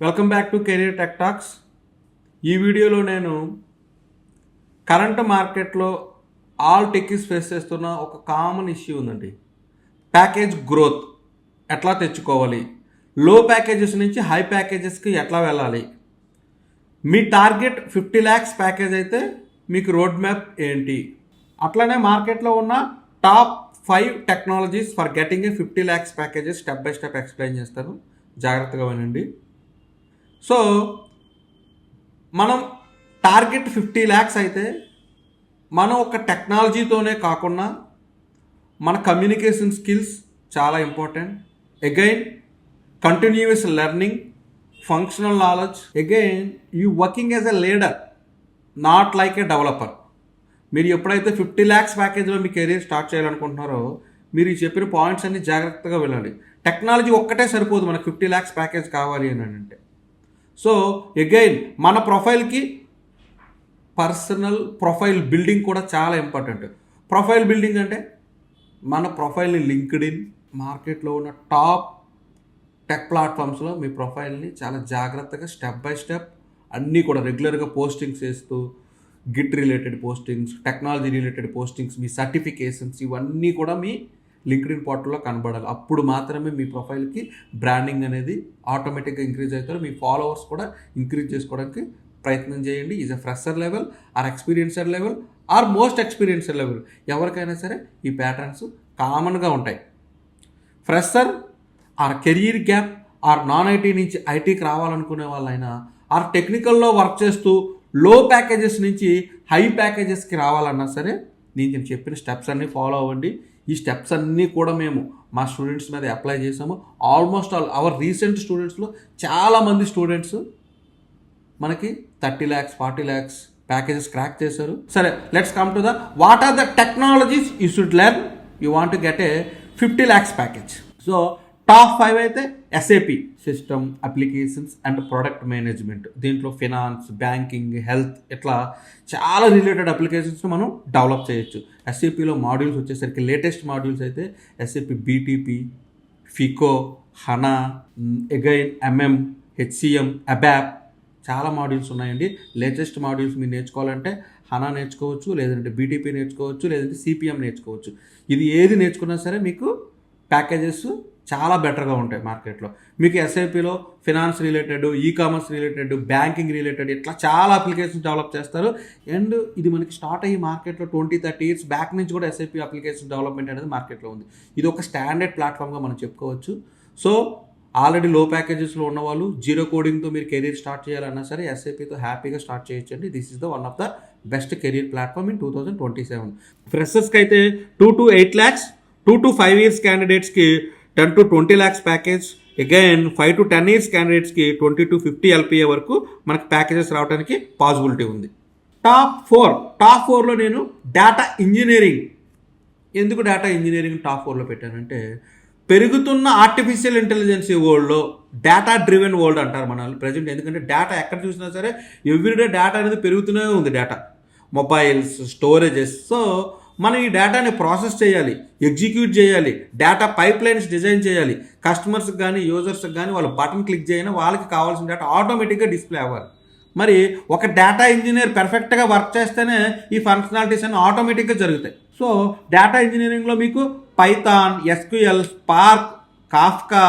Welcome back to career tech talks. ఈ వీడియోలో నేను కరెంట్ మార్కెట్లో ఆల్ టెక్కీస్ ఫేస్ చేస్తున్న ఒక కామన్ ఇష్యూ ఉందండి. ప్యాకేజ్ గ్రోత్ ఎట్లా తెచ్చుకోవాలి, లో ప్యాకేజెస్ నుంచి హై ప్యాకేజెస్కి ఎట్లా వెళ్ళాలి, మీ టార్గెట్ 50 lakhs ప్యాకేజ్ అయితే మీకు రోడ్ మ్యాప్ ఏంటి, అట్లనే మార్కెట్లో ఉన్న top 5 technologies for getting a 50 lakhs packages step by step explain చేస్తాను. జాగ్రత్తగా వినండి. సో మనం టార్గెట్ 50 lakhs అయితే మనం ఒక టెక్నాలజీతోనే కాకుండా మన కమ్యూనికేషన్ స్కిల్స్ చాలా important. Again continuous learning, functional knowledge, again you working as a leader, not like A developer. మీరు ఎప్పుడైతే 50 lakhs ప్యాకేజ్లో మీ కెరీర్ స్టార్ట్ చేయాలనుకుంటున్నారో మీరు ఈ చెప్పిన పాయింట్స్ అన్ని జాగ్రత్తగా వెళ్ళండి. టెక్నాలజీ ఒక్కటే సరిపోదు మనకు 50 lakhs ప్యాకేజ్ కావాలి అని అంటే. సో అగైన్ మన ప్రొఫైల్కి పర్సనల్ ప్రొఫైల్ బిల్డింగ్ కూడా చాలా ఇంపార్టెంట్. ప్రొఫైల్ బిల్డింగ్ అంటే మన ప్రొఫైల్ని లింక్డ్ఇన్, మార్కెట్లో ఉన్న టాప్ టెక్ ప్లాట్ఫామ్స్లో మీ ప్రొఫైల్ని చాలా జాగ్రత్తగా స్టెప్ బై స్టెప్ అన్నీ కూడా రెగ్యులర్గా పోస్టింగ్స్ చేస్తూ, git related postings, technology related postings, మీ సర్టిఫికేషన్స్ ఇవన్నీ కూడా మీ లింక్డ్ఇన్ పోర్టల్లో కనబడాలి. అప్పుడు మాత్రమే మీ ప్రొఫైల్కి బ్రాండింగ్ అనేది ఆటోమేటిక్గా ఇంక్రీజ్ అవుతారు. మీ ఫాలోవర్స్ కూడా ఇంక్రీజ్ చేసుకోవడానికి ప్రయత్నం చేయండి. Is a fresher level or experiencer level or most experiencer level, ఎవరికైనా సరే ఈ ప్యాటర్న్స్ కామన్గా ఉంటాయి. Fresher or career gap or non IT నుంచి ఐటీకి రావాలనుకునే వాళ్ళైనా, ఆర్ టెక్నికల్లో వర్క్ చేస్తూ లో ప్యాకేజెస్ నుంచి హై ప్యాకేజెస్కి రావాలన్నా సరే నేను చెప్పిన స్టెప్స్ అన్నీ ఫాలో అవ్వండి. ఈ స్టెప్స్ అన్నీ కూడా మేము మా స్టూడెంట్స్ మీద అప్లై చేసాము. ఆల్మోస్ట్ ఆల్ అవర్ రీసెంట్ స్టూడెంట్స్లో చాలామంది స్టూడెంట్స్ మనకి 30 lakhs 40 lakhs ప్యాకేజెస్ క్రాక్ చేశారు. సరే, let's come to the what are the technologies you should learn you want to get a 50 lakhs package. So top 5 అయితే SAP, system applications and product management. దీంట్లో finance, banking, health ఇట్లా చాలా related applications మనం develop చేయొచ్చు. ఎస్ఏపిలో modules వచ్చేసరికి latest modules అయితే SAP BTP, FICO, HANA, again MM, HCM, ABAP చాలా మాడ్యూల్స్ ఉన్నాయండి. లేటెస్ట్ మాడ్యూల్స్ మీరు నేర్చుకోవాలంటే హనా నేర్చుకోవచ్చు, లేదంటే బీటీపీ నేర్చుకోవచ్చు, లేదంటే సిపిఎం నేర్చుకోవచ్చు. ఇది ఏది నేర్చుకున్నా సరే మీకు ప్యాకేజెస్ చాలా బెటర్గా ఉంటాయి మార్కెట్లో. మీకు ఎస్ఐపిలో finance related, e commerce related, banking related ఇట్లా చాలా అప్లికేషన్స్ డెవలప్ చేస్తారు. అండ్ ఇది మనకి స్టార్ట్ అయ్యి మార్కెట్లో 20-30 years బ్యాక్ నుంచి కూడా ఎస్ఐపి అప్లికేషన్ డెవలప్మెంట్ అనేది మార్కెట్లో ఉంది. ఇది ఒక స్టాండర్డ్ ప్లాట్ఫామ్గా మనం చెప్పుకోవచ్చు. సో ఆల్రెడీ లో ప్యాకేజెస్లో ఉన్నవాళ్ళు జీరో కోడింగ్తో మీరు కెరీర్ స్టార్ట్ చేయాలన్నా సరే ఎస్ఐపితో హ్యాపీగా స్టార్ట్ చేయొచ్చండి. This is the one of the best career platform in 2027. ఫ్రెషర్స్కి అయితే 2 to 8 lakhs, 2 to 5 years క్యాండిడేట్స్కి 10 to 20 lakhs package, again 5 to 10 years క్యాండిడేట్స్కి 20 to 50 LPA వరకు మనకి ప్యాకేజెస్ రావడానికి పాసిబిలిటీ ఉంది. టాప్ 4లో నేను డేటా ఇంజనీరింగ్. ఎందుకు డేటా ఇంజనీరింగ్ టాప్ 4లో పెట్టానంటే, పెరుగుతున్న ఆర్టిఫిషియల్ ఇంటెలిజెన్స్ వరల్డ్లో డేటా డ్రివెన్ వరల్డ్ అంటారు మన ప్రజెంట్. ఎందుకంటే డేటా ఎక్కడ చూసినా సరే ఎవ్రీడే డేటా అనేది పెరుగుతూనే ఉంది. Data, mobiles, storages. సో మనం ఈ డేటాని ప్రాసెస్ చేయాలి, ఎగ్జిక్యూట్ చేయాలి, డేటా పైప్ లైన్స్ డిజైన్ చేయాలి. కస్టమర్స్కి కానీ యూజర్స్కి కానీ వాళ్ళు బటన్ క్లిక్ చేయని వాళ్ళకి కావాల్సిన డేటా ఆటోమేటిక్గా డిస్ప్లే అవ్వాలి. మరి ఒక డేటా ఇంజనీర్ పెర్ఫెక్ట్గా వర్క్ చేస్తేనే ఈ ఫంక్షనాలిటీస్ అన్ని ఆటోమేటిక్గా జరుగుతాయి. సో డేటా ఇంజనీరింగ్లో మీకు Python, SQL, spark, Kafka,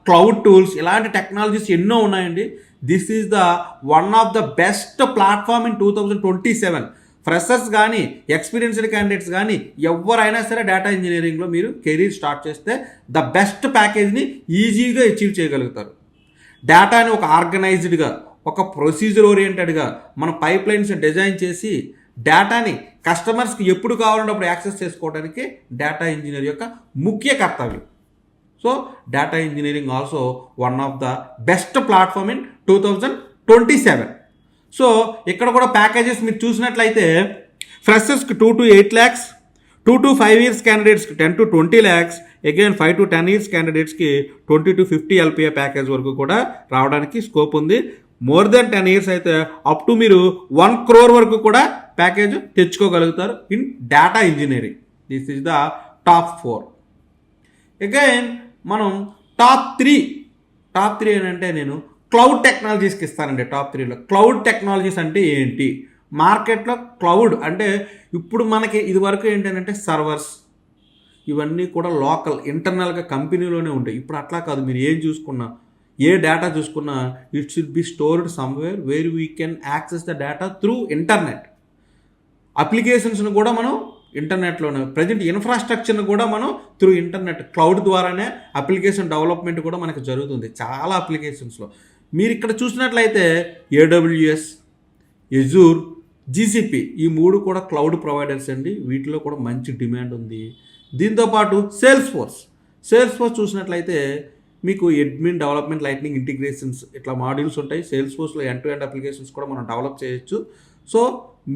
cloud tools ఇలాంటి టెక్నాలజీస్ ఎన్నో ఉన్నాయండి. This is the one of the best platform in 2027. Freshers కానీ ఎక్స్పీరియన్స్డ్ క్యాండిడేట్స్ కానీ ఎవరైనా సరే డేటా ఇంజనీరింగ్లో మీరు కెరీర్ స్టార్ట్ చేస్తే ద బెస్ట్ ప్యాకేజ్ని ఈజీగా అచీవ్ చేయగలుగుతారు. డేటాని ఒక ఆర్గనైజ్డ్గా, ఒక ప్రొసీజర్ ఓరియంటెడ్గా మన పైప్ లైన్స్ డిజైన్ చేసి డేటాని కస్టమర్స్కి ఎప్పుడు కావాలన్నప్పుడు యాక్సెస్ చేసుకోవడానికి డేటా ఇంజనీర్ యొక్క ముఖ్య కర్తవ్యం. So data engineering also one of the best platform in 2027. So ఇక్కడ కూడా ప్యాకేజెస్ మీరు చూసినట్లయితే ఫ్రెషర్స్కి 2 to 8 lakhs, 2 to 5 years క్యాండిడేట్స్కి 10 to 20 lakhs, again 5 to 10 years క్యాండిడేట్స్కి 20 to 50 LPA ప్యాకేజ్ వరకు కూడా రావడానికి స్కోప్ ఉంది. మోర్ దెన్ 10 years అయితే అప్ టు మీరు 1 crore వరకు కూడా ప్యాకేజ్ తెచ్చుకోగలుగుతారు in data engineering. This is the top 4. Again మనం టాప్ 3 అని అంటే నేను క్లౌడ్ టెక్నాలజీస్కి ఇస్తానండి టాప్ 3లో. క్లౌడ్ టెక్నాలజీస్ అంటే ఏంటి? మార్కెట్లో క్లౌడ్ అంటే ఇప్పుడు మనకి ఇది వరకు ఏంటంటే సర్వర్స్ ఇవన్నీ కూడా లోకల్ ఇంటర్నల్గా కంపెనీలోనే ఉంటాయి. ఇప్పుడు అట్లా కాదు. మీరు ఏం చూసుకున్నా, ఏ డేటా చూసుకున్నా, it should be stored somewhere where we can access the data through internet. అప్లికేషన్స్ను కూడా మనం ఇంటర్నెట్లోనే, ప్రజెంట్ ఇన్ఫ్రాస్ట్రక్చర్ని కూడా మనం త్రూ ఇంటర్నెట్ క్లౌడ్ ద్వారానే అప్లికేషన్ డెవలప్మెంట్ కూడా మనకు జరుగుతుంది చాలా అప్లికేషన్స్లో. మీరు ఇక్కడ చూసినట్లయితే AWS, ఎజూర్, GCP ఈ 3 కూడా క్లౌడ్ ప్రొవైడర్స్ అండి. వీటిలో కూడా మంచి డిమాండ్ ఉంది. దీంతోపాటు సేల్స్ ఫోర్స్ చూసినట్లయితే మీకు అడ్మిన్, డెవలప్మెంట్, లైట్నింగ్, ఇంటిగ్రేషన్స్ ఇట్లా మాడ్యూల్స్ ఉంటాయి. సేల్స్ ఫోర్స్లో ఎండ్ టు ఎండ్ అప్లికేషన్స్ కూడా మనం డెవలప్ చేయొచ్చు. సో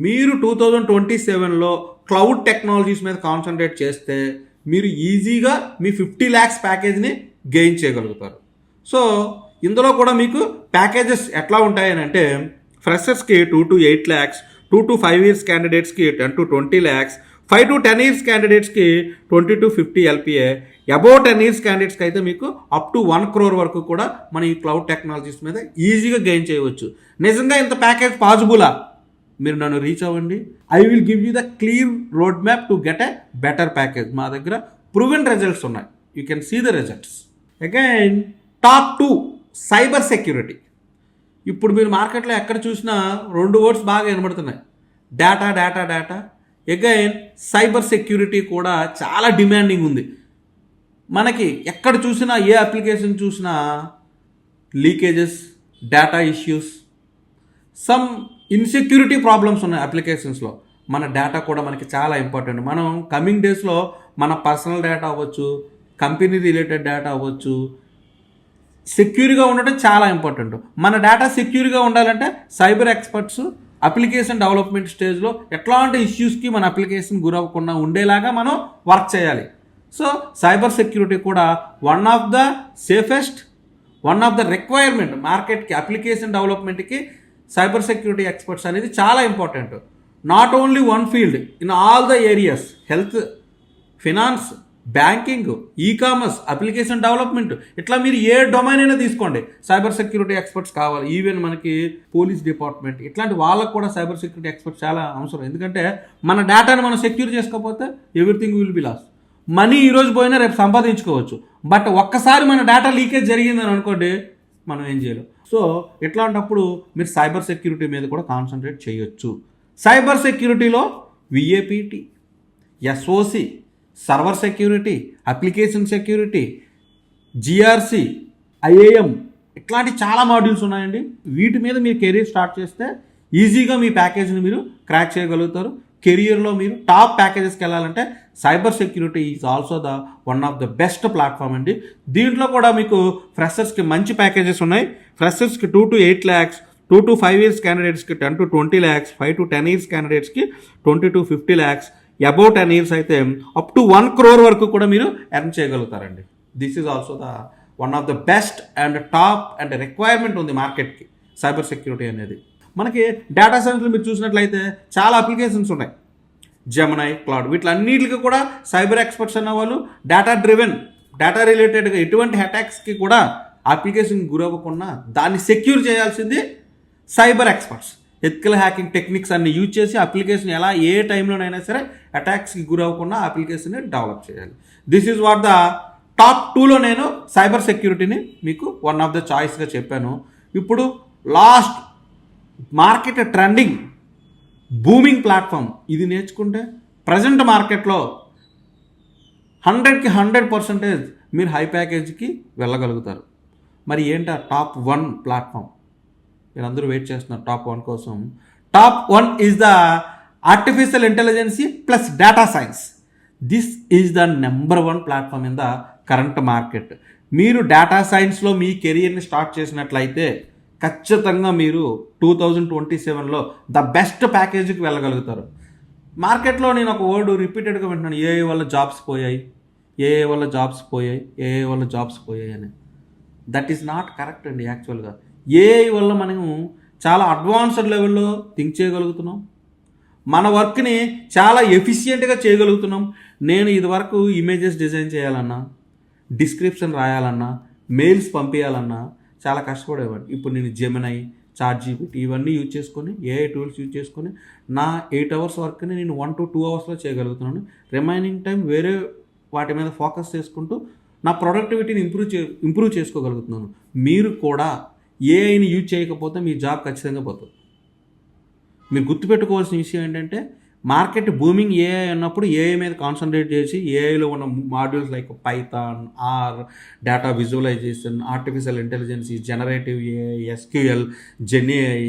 మీరు 2027లో క్లౌడ్ టెక్నాలజీస్ మీద కాన్సన్ట్రేట్ చేస్తే మీరు ఈజీగా మీ 50 lakhs ప్యాకేజ్ని గెయిన్ చేయగలుగుతారు. సో ఇందులో కూడా మీకు ప్యాకేజెస్ ఎట్లా ఉంటాయని అంటే ఫ్రెషర్స్కి 2 to 8 lakhs, 2 to 5 years క్యాండిడేట్స్కి 10 to 20 lakhs, 5 to 10 years క్యాండిడేట్స్కి 20 to 50 LPA, అబౌవ్ 10 years క్యాండిడేట్స్కి అయితే మీకు అప్ టు 1 crore వరకు కూడా మన ఈ క్లౌడ్ టెక్నాలజీస్ మీద ఈజీగా గెయిన్ చేయవచ్చు. నిజంగా ఇంత ప్యాకేజ్ పాసిబులా? మీరు నన్ను రీచ్ అవ్వండి. I will give you the clear road map to get a better package. మా దగ్గర ప్రూవెన్ రిజల్ట్స్ ఉన్నాయి. You can see the results. Again top 2 cyber security. ఇప్పుడు మీరు మార్కెట్లో ఎక్కడ చూసినా 2 వర్డ్స్ బాగా వినబడుతున్నాయి, డేటా. అగైన్ సైబర్ సెక్యూరిటీ కూడా చాలా డిమాండింగ్ ఉంది. మనకి ఎక్కడ చూసినా, ఏ అప్లికేషన్ చూసినా leakages, data issues, some insecurity problems ఉన్నాయి అప్లికేషన్స్లో. మన డేటా కూడా మనకి చాలా ఇంపార్టెంట్. మనం కమింగ్ డేస్లో మన పర్సనల్ డేటా అవ్వచ్చు, కంపెనీ రిలేటెడ్ డేటా అవ్వచ్చు, సెక్యూర్గా ఉండటం చాలా ఇంపార్టెంట్. మన డేటా సెక్యూర్గా ఉండాలంటే సైబర్ ఎక్స్పర్ట్స్ అప్లికేషన్ డెవలప్మెంట్ స్టేజ్లో ఎట్లాంటి ఇష్యూస్కి మన అప్లికేషన్ గురవ్వకుండా ఉండేలాగా మనం వర్క్ చేయాలి. సో సైబర్ సెక్యూరిటీ కూడా one of the safest, one of the requirement మార్కెట్కి, అప్లికేషన్ డెవలప్మెంట్కి సైబర్ సెక్యూరిటీ ఎక్స్పర్ట్స్ అనేది చాలా important. Not only one field, in all the areas, health, finance, banking, e-commerce, application development, ఇట్లా మీరు ఏ domain అయినా తీసుకోండి, సైబర్ సెక్యూరిటీ ఎక్స్పర్ట్స్ కావాలి. ఈవెన్ మనకి పోలీస్ డిపార్ట్మెంట్ ఇట్లాంటి వాళ్ళకు కూడా సైబర్ సెక్యూరిటీ ఎక్స్పర్ట్స్ చాలా అవసరం. ఎందుకంటే మన డేటాను మనం సెక్యూర్ చేసుకోకపోతే everything will be loss. Money ఈరోజు పోయినా రేపు సంపాదించుకోవచ్చు, బట్ ఒక్కసారి మన డేటా లీకేజ్ జరిగిందని అనుకోండి, మనం ఏం చేయలేం. సో ఇట్లాంటప్పుడు మీరు సైబర్ సెక్యూరిటీ మీద కూడా కాన్సన్ట్రేట్ చేయొచ్చు. సైబర్ సెక్యూరిటీలో VAPT, SOC, server security, application security, GRC, IAM ఇట్లాంటి చాలా మాడ్యూల్స్ ఉన్నాయండి. వీటి మీద మీరు కెరీర్ స్టార్ట్ చేస్తే ఈజీగా మీ ప్యాకేజ్ని మీరు క్రాక్ చేయగలుగుతారు. కెరియర్లో మీరు టాప్ ప్యాకేజెస్కి వెళ్ళాలంటే cyber security is also the one of the best platform అండి. దీంట్లో కూడా మీకు ఫ్రెషర్స్కి మంచి ప్యాకేజెస్ ఉన్నాయి. ఫ్రెషర్స్కి 2 to 8 lakhs, 2 to 5 years క్యాండిడేట్స్కి 10 to 20 lakhs, 5 to 10 years క్యాండిడేట్స్కి 20 to 50 lakhs, అబౌవ్ 10 years అయితే అప్ టు 1 crore వరకు కూడా మీరు ఎర్న్ చేయగలుగుతారండి. This is also the one of the best and top and requirement ఉంది మార్కెట్కి సైబర్ సెక్యూరిటీ అనేది. మనకి డేటా సైన్స్లో మీరు చూసినట్లయితే చాలా అప్లికేషన్స్ ఉన్నాయి. జెమినై, క్లౌడ్, వీటిలన్నిటికీ కూడా సైబర్ ఎక్స్పర్ట్స్ అన్న వాళ్ళు డేటా డ్రివెన్, డేటా రిలేటెడ్గా ఎటువంటి అటాక్స్కి కూడా అప్లికేషన్ గురవ్వకుండా దాన్ని సెక్యూర్ చేయాల్సింది cyber experts. Ethical hacking techniques అన్ని యూజ్ చేసి అప్లికేషన్ ఎలా ఏ టైంలోనైనా సరే అటాక్స్కి గురవ్వకుండా అప్లికేషన్ని డెవలప్ చేయాలి. This is what the top 2లో నేను సైబర్ సెక్యూరిటీని మీకు వన్ ఆఫ్ ద చాయిస్గా చెప్పాను. ఇప్పుడు last market trending booming platform ఇది నేర్చుకుంటే ప్రజెంట్ మార్కెట్లో 100కి 100% మీరు హై ప్యాకేజ్కి వెళ్ళగలుగుతారు. మరి ఏంటా టాప్ 1 ప్లాట్ఫామ్? మీరందరూ వెయిట్ చేస్తున్నారు టాప్ 1 కోసం. Top 1 is the artificial intelligence plus data science. This is the number 1 platform in the current market. మీరు డేటా సైన్స్లో మీ కెరియర్ని స్టార్ట్ చేసినట్లయితే ఖచ్చితంగా మీరు 2027లో ద బెస్ట్ ప్యాకేజీకి వెళ్ళగలుగుతారు. మార్కెట్లో నేను ఒక వర్డ్ రిపీటెడ్గా వింటున్నాను, ఏఐ వల్ల జాబ్స్ పోయాయి, ఏఐ వల్ల జాబ్స్ పోయాయి, ఏఐ వల్ల జాబ్స్ పోయాయి అని. దట్ ఈస్ నాట్ కరెక్ట్ అండి. యాక్చువల్గా ఏఐ వల్ల మనము చాలా అడ్వాన్స్డ్ లెవెల్లో థింక్ చేయగలుగుతున్నాం, మన వర్క్ని చాలా ఎఫిషియెంట్గా చేయగలుగుతున్నాం. నేను ఇదివరకు ఇమేజెస్ డిజైన్ చేయాలన్నా, డిస్క్రిప్షన్ రాయాలన్నా, మెయిల్స్ పంపించాలన్నా చాలా కష్టపడేవాడిని. ఇప్పుడు నేను జెమినై, చాట్‌జీపీటీ ఇవన్నీ యూజ్ చేసుకొని, ఏఐ టూల్స్ యూజ్ చేసుకొని నా 8 అవర్స్ వర్క్‌ని నేను 1 to 2 అవర్స్‌లో చేయగలుగుతున్నాను. రిమైనింగ్ టైం వేరే వాటి మీద ఫోకస్ చేసుకుంటూ నా ప్రొడక్టివిటీని ఇంప్రూవ్ చేసుకోగలుగుతున్నాను. మీరు కూడా ఏఐని యూజ్ చేయకపోతే మీ జాబ్ ఖచ్చితంగా పోతుంది. మీరు గుర్తుపెట్టుకోవాల్సిన విషయం ఏంటంటే మార్కెట్ బూమింగ్ ఏఐ అన్నప్పుడు ఏఐ మీద కాన్సన్ట్రేట్ చేసి ఏఐలో ఉన్న modules like Python, R, data visualisation, artificial intelligence, generative AI, SQL, GenAI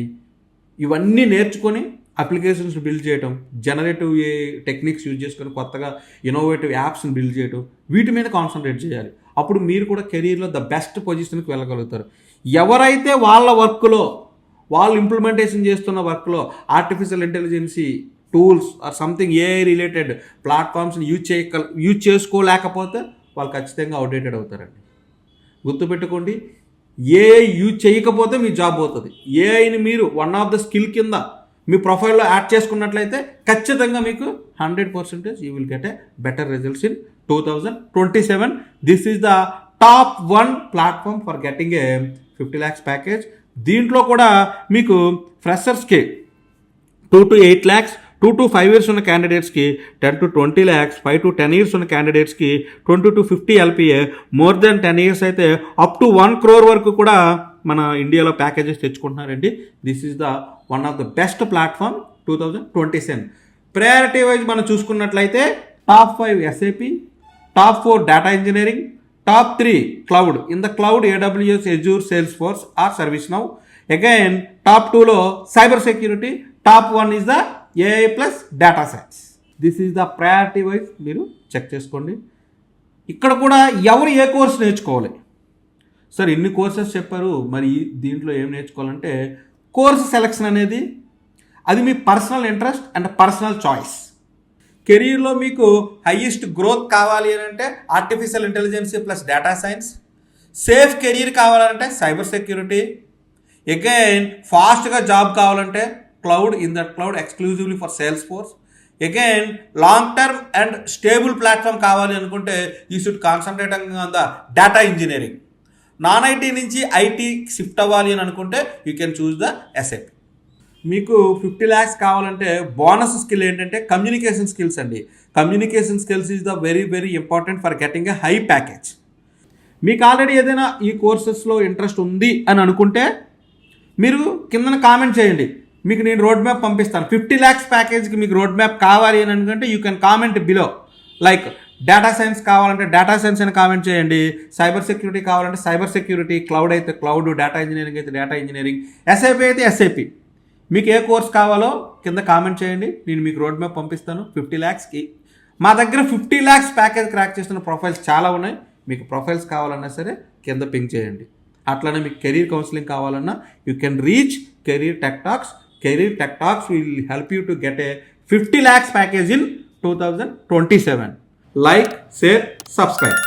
ఇవన్నీ నేర్చుకొని అప్లికేషన్స్ బిల్డ్ చేయటం, జనరేటివ్ ఏఐ టెక్నిక్స్ యూజ్ చేసుకొని కొత్తగా ఇన్నోవేటివ్ యాప్స్ని బిల్డ్ చేయటం, వీటి మీద కాన్సన్ట్రేట్ చేయాలి. అప్పుడు మీరు కూడా కెరీర్లో ద బెస్ట్ పొజిషన్కి వెళ్ళగలుగుతారు. ఎవరైతే వాళ్ళ వర్క్లో వాళ్ళు ఇంప్లిమెంటేషన్ చేస్తున్న వర్క్లో artificial intelligence tools or something AI related ప్లాట్ఫామ్స్ని యూజ్ చేసుకోలేకపోతే వాళ్ళు ఖచ్చితంగా అవుట్డేటెడ్ అవుతారండి. గుర్తుపెట్టుకోండి, ఏఐ యూజ్ చేయకపోతే మీ జాబ్ పోతుంది. ఏఐని మీరు వన్ ఆఫ్ ద స్కిల్ కింద మీ ప్రొఫైల్లో యాడ్ చేసుకున్నట్లయితే ఖచ్చితంగా మీకు 100% you will get a better results in 2027. This is the top 1 platform for getting a 50 lakhs package. దీంట్లో కూడా మీకు ఫ్రెషర్స్కి 2 to 8 lakhs, 2 to 5 years ఉన్న క్యాండిడేట్స్కి 10 to 20 lakhs, 5 to 10 years ఉన్న క్యాండిడేట్స్కి 20 to 50 LPA, more than 10 years అయితే అప్ టు 1 crore వరకు కూడా మన ఇండియాలో ప్యాకేజెస్ తెచ్చుకుంటున్నారండి. This is the one of the best platform 2027. Priority wise మనం చూసుకున్నట్లయితే top 5 SAP, top 4 data engineering, top 3 cloud. In the cloud AWS, Azure, Salesforce or ServiceNow. Again top 2లో cyber security, top 1 is the AI plus data science. This is the priority wise మీరు check చేసుకోండి. ఇక్కడ కూడా ఎవరు ఏ course నేర్చుకోవాలి sir, ఇన్ని courses చెప్పారు, మరి దీంట్లో ఏం నేర్చుకోవాలంటే కోర్స్ సెలెక్షన్ అనేది అది మీ personal interest and personal choice. కెరీర్లో మీకు హైయెస్ట్ గ్రోత్ కావాలి అని అంటే artificial intelligence plus data science. Safe career కావాలంటే సైబర్ సెక్యూరిటీ. అగైన్ ఫాస్ట్గా జాబ్ కావాలంటే cloud, in that cloud exclusively for Salesforce. Again long term and stable platform కావాలి అనుకుంటే you should concentrate on the data engineering. Non IT నుంచి IT shift అవ్వాలి అని అనుకుంటే you can choose the SAP. మీకు 50 lakhs కావాలంటే bonus skill ఏంటంటే communication skills అండి. Communication skills is the very very important for getting a high package. మీకు already ఏదైనా ఈ కోర్సెస్లో ఇంట్రెస్ట్ ఉంది అని అనుకుంటే మీరు కిందన కామెంట్ చేయండి, మీకు నేను రోడ్ మ్యాప్ పంపిస్తాను. 50 lakhs ప్యాకేజ్కి మీకు రోడ్ మ్యాప్ కావాలి అని అనుకుంటే you can comment below. Like data science కావాలంటే డేటా సైన్స్ అని కామెంట్ చేయండి, సైబర్ సెక్యూరిటీ కావాలంటే సైబర్ సెక్యూరిటీ, క్లౌడ్ అయితే క్లౌడ్, డేటా ఇంజనీరింగ్ అయితే డేటా ఇంజనీరింగ్, SAP అయితే SAP. మీకు ఏ కోర్స్ కావాలో కింద కామెంట్ చేయండి, నేను మీకు రోడ్ మ్యాప్ పంపిస్తాను 50 lakhsకి. మా దగ్గర 50 lakhs ప్యాకేజ్ క్రాక్ చేస్తున్న ప్రొఫైల్స్ చాలా ఉన్నాయి. మీకు ప్రొఫైల్స్ కావాలన్నా సరే కింద పింక్ చేయండి. అట్లనే మీకు కెరీర్ కౌన్సిలింగ్ కావాలన్నా you can reach career tech talks. Career tech talks will help you to get a 50 lakhs package in 2027. Like, share, subscribe.